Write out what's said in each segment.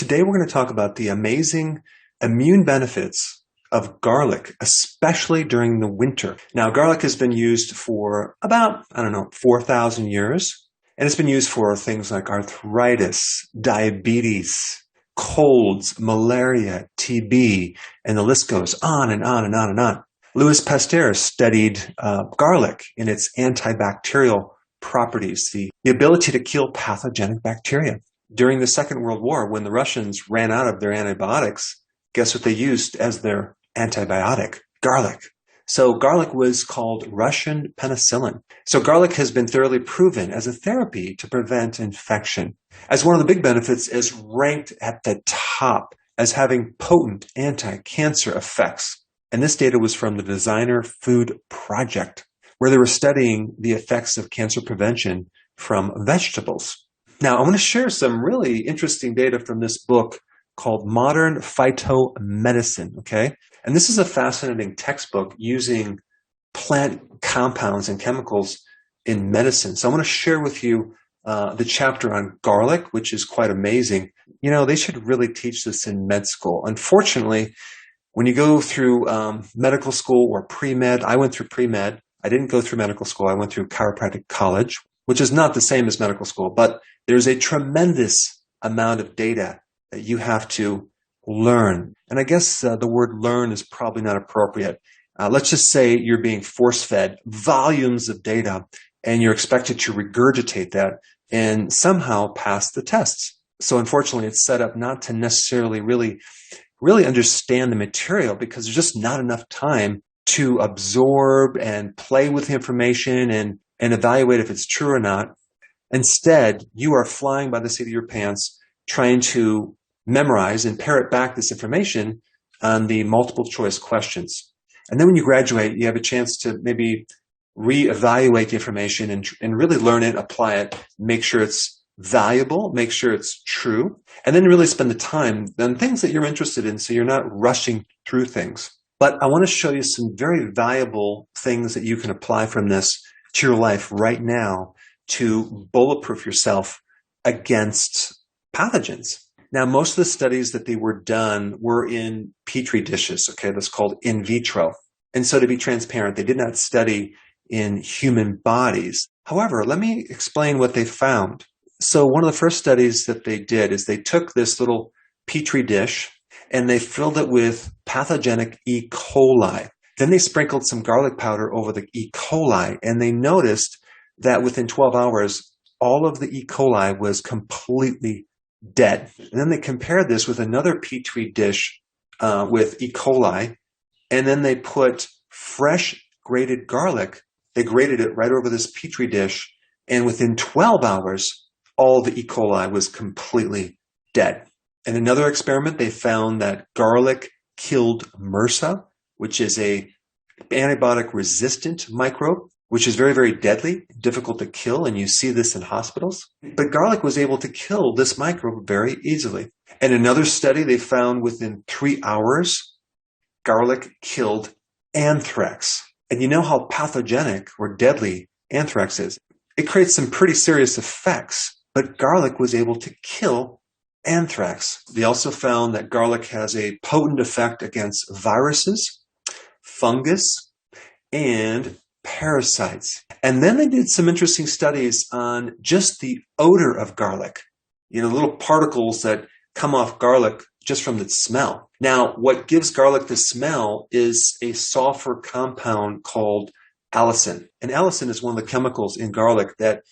Today we're going to talk about the amazing immune benefits of garlic, especially during the winter. Now, garlic has been used for about, 4,000 years, and it's been used for things like arthritis, diabetes, colds, malaria, TB, and the list goes on and on and on and on. Louis Pasteur studied garlic in its antibacterial properties, the ability to kill pathogenic bacteria. During the Second World War, when the Russians ran out of their antibiotics, guess what they used as their antibiotic? Garlic. So garlic was called Russian penicillin. So garlic has been thoroughly proven as a therapy to prevent infection. As one of the big benefits, is ranked at the top as having potent anti-cancer effects. And this data was from the Designer Food Project, where they were studying the effects of cancer prevention from vegetables. Now, I want to share some really interesting data from this book called Modern Phytomedicine, okay? And this is a fascinating textbook using plant compounds and chemicals in medicine. So I want to share with you the chapter on garlic, which is quite amazing. You know, they should really teach this in med school. Unfortunately, when you go through medical school or pre-med, I went through pre-med. I didn't go through medical school. I went through chiropractic college, which is not the same as medical school, but there's a tremendous amount of data that you have to learn. And I guess the word learn is probably not appropriate. Let's just say you're being force-fed volumes of data and you're expected to regurgitate that and somehow pass the tests. So unfortunately, it's set up not to necessarily really understand the material because there's just not enough time to absorb and play with the information and evaluate if it's true or not. Instead, you are flying by the seat of your pants, trying to memorize and parrot back this information on the multiple choice questions. And then when you graduate, you have a chance to maybe reevaluate the information and really learn it, apply it, make sure it's valuable, make sure it's true, and then really spend the time on things that you're interested in so you're not rushing through things. But I want to show you some very valuable things that you can apply from this to your life right now to bulletproof yourself against pathogens. Now, most of the studies that they were done were in petri dishes, okay? That's called in vitro. And so to be transparent, they did not study in human bodies. However, let me explain what they found. So one of the first studies that they did is they took this little petri dish and they filled it with pathogenic E. coli. Then they sprinkled some garlic powder over the E. coli, and they noticed that within 12 hours, all of the E. coli was completely dead. And then they compared this with another petri dish with E. coli, and then they put fresh grated garlic. They grated it right over this petri dish, and within 12 hours, all the E. coli was completely dead. In another experiment, they found that garlic killed MRSA, which is a antibiotic-resistant microbe, which is very, very deadly, difficult to kill, and you see this in hospitals. But garlic was able to kill this microbe very easily. In another study, they found within 3 hours, garlic killed anthrax. And you know how pathogenic or deadly anthrax is. It creates some pretty serious effects, but garlic was able to kill anthrax. They also found that garlic has a potent effect against viruses, fungus, and parasites. And then they did some interesting studies on just the odor of garlic. You know, little particles that come off garlic just from its smell. Now, what gives garlic the smell is a sulfur compound called allicin. And allicin is one of the chemicals in garlic that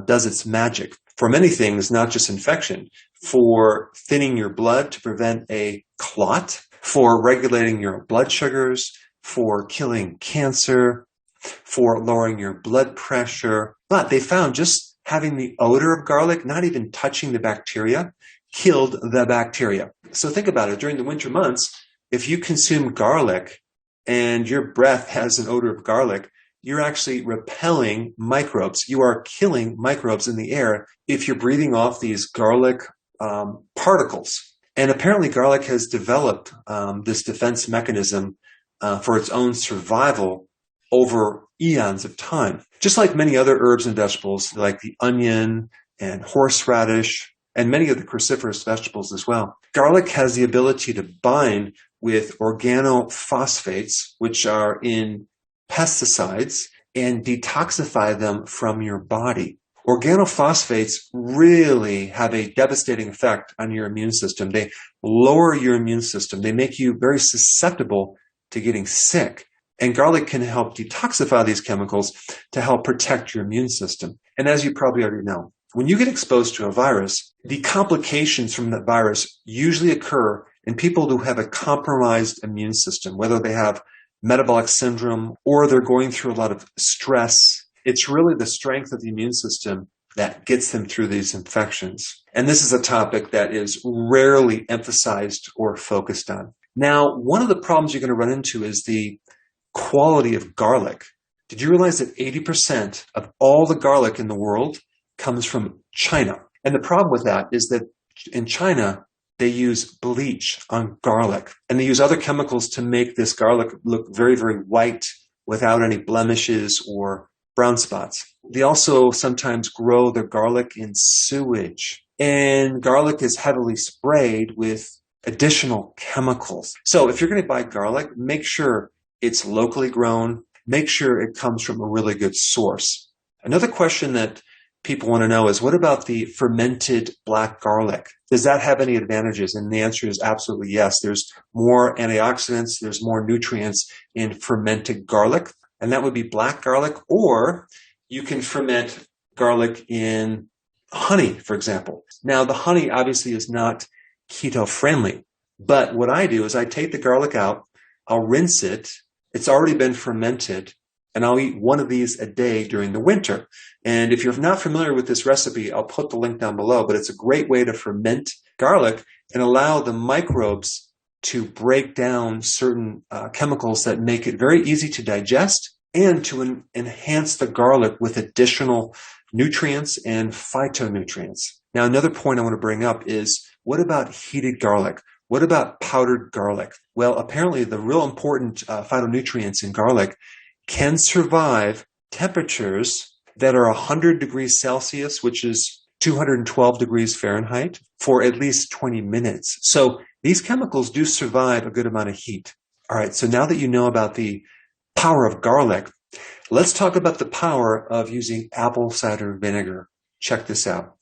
does its magic for many things, not just infection, for thinning your blood to prevent a clot, for regulating your blood sugars, for killing cancer, for lowering your blood pressure. But they found just having the odor of garlic, not even touching the bacteria, killed the bacteria. So think about it. During the winter months, if you consume garlic and your breath has an odor of garlic, you're actually repelling microbes. You are killing microbes in the air if you're breathing off these garlic particles. And apparently garlic has developed this defense mechanism for its own survival over eons of time. Just like many other herbs and vegetables, like the onion and horseradish and many of the cruciferous vegetables as well. Garlic has the ability to bind with organophosphates, which are in pesticides, and detoxify them from your body. Organophosphates really have a devastating effect on your immune system. They lower your immune system. They make you very susceptible to getting sick. And garlic can help detoxify these chemicals to help protect your immune system. And as you probably already know, when you get exposed to a virus, the complications from that virus usually occur in people who have a compromised immune system, whether they have metabolic syndrome or they're going through a lot of stress. It's really the strength of the immune system that gets them through these infections. And this is a topic that is rarely emphasized or focused on. Now, one of the problems you're going to run into is the quality of garlic. Did you realize that 80% of all the garlic in the world comes from China? And the problem with that is that in China, they use bleach on garlic, and they use other chemicals to make this garlic look very, very white without any blemishes or brown spots. They also sometimes grow their garlic in sewage, and garlic is heavily sprayed with additional chemicals. So if you're going to buy garlic, make sure it's locally grown. Make sure it comes from a really good source. Another question that people want to know is, what about the fermented black garlic? Does that have any advantages? And the answer is absolutely yes. There's more antioxidants, there's more nutrients in fermented garlic, and that would be black garlic, or you can ferment garlic in honey, for example. Now, the honey obviously is not keto friendly, but what I do is I take the garlic out, I'll rinse it, it's already been fermented, and I'll eat one of these a day during the winter. And if you're not familiar with this recipe, I'll put the link down below, but it's a great way to ferment garlic and allow the microbes to break down certain chemicals that make it very easy to digest and to enhance the garlic with additional nutrients and phytonutrients. Now, another point I want to bring up is, what about heated garlic? What about powdered garlic? Well, apparently the real important phytonutrients in garlic can survive temperatures that are 100 degrees Celsius, which is 212 degrees Fahrenheit, for at least 20 minutes. So these chemicals do survive a good amount of heat. All right, so now that you know about the power of garlic, let's talk about the power of using apple cider vinegar. Check this out.